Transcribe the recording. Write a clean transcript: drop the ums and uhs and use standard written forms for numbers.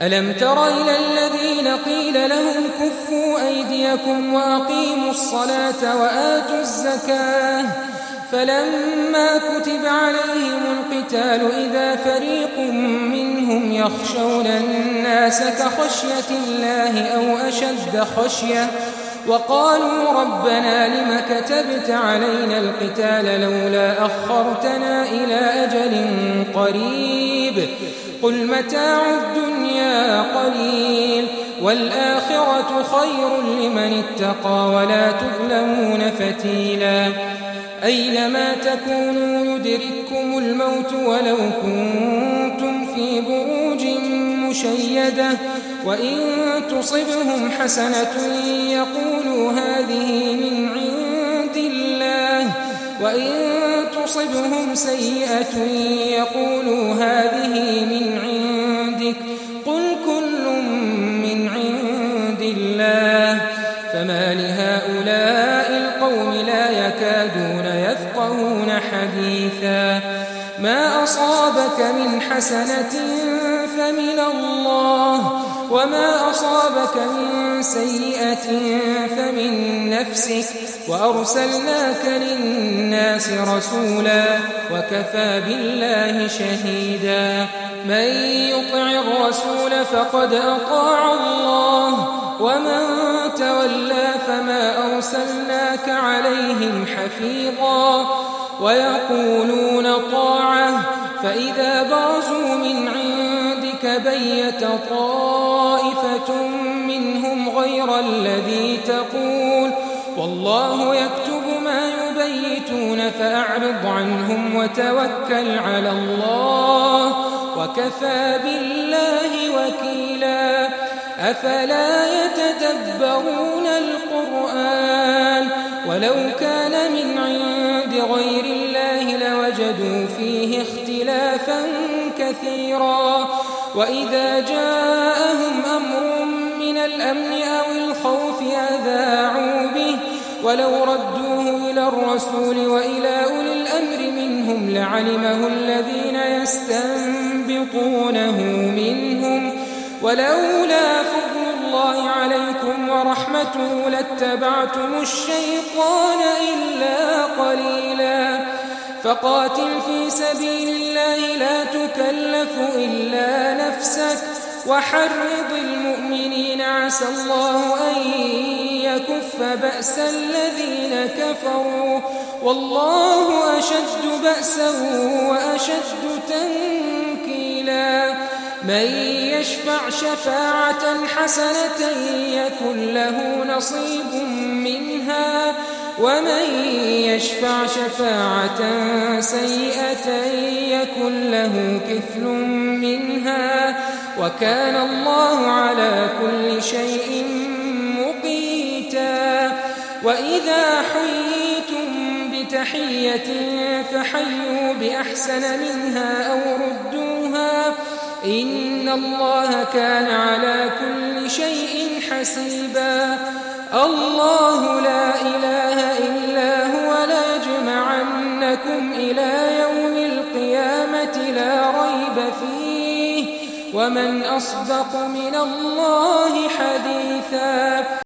ألم تر إلى الذين قيل لهم كفوا أيديكم وأقيموا الصلاة وآتوا الزكاة فلما كتب عليهم القتال إذا فريق منهم يخشون الناس كخشية الله أو أشد خشية وقالوا ربنا لم كتبت علينا القتال لولا أخرتنا إلى أجل قريب قل متاع الدنيا قليل والآخرة خير لمن اتقى ولا تظلمون فتيلا أينما تكونوا يدرككم الموت ولو كنتم في بروج مشيدة وإن تصبهم حسنة يقولوا هذه من عند الله وإن تصبهم سيئة يقولوا هذه من عندك قل كل من عند الله فما لهؤلاء القوم لا يكادون يفقهون حديثا ما أصابك من حسنة فمن الله وما أصابك من سيئة فمن نفسك وأرسلناك للناس رسولا وكفى بالله شهيدا من يطع الرسول فقد أطاع الله ومن تولى فما أرسلناك عليهم حفيظا ويقولون طاعة فإذا برزوا من عندك بيت طائفة منهم غير الذي تقول والله يكتب ما يبيتون فأعرض عنهم وتوكل على الله وكفى بالله وكيلا أفلا يتدبرون القرآن ولو كان من عند غير الله لوجدوا فيه اختلافا كثيرا وإذا جاءهم أمر من الأمن أو الخوف أذاعوا به ولو ردوه إلى الرسول وإلى أولي الأمر منهم لعلمه الذين يستنبطونه منهم ولولا فضل الله عليكم ورحمته لاتبعتم الشيطان إلا قليلا فقاتل في سبيل الله لا تكلف إلا نفسك وحرض المؤمنين عسى الله أن يكف بأس الذين كفروا والله أشد بأسا وأشد تنكيلا من يشفع شفاعة حسنة يكن له نصيب منها ومن يشفع شفاعة سيئة يكن له كفل منها وكان الله على كل شيء مقيتا وإذا حييتم بتحية فحيوا بأحسن منها أو ردوها إن الله كان على كل شيء حسيبا الله لا إله إلا هو ليجمعنكم إلى يوم القيامة لا ريب فيه ومن أصدق من الله حديثا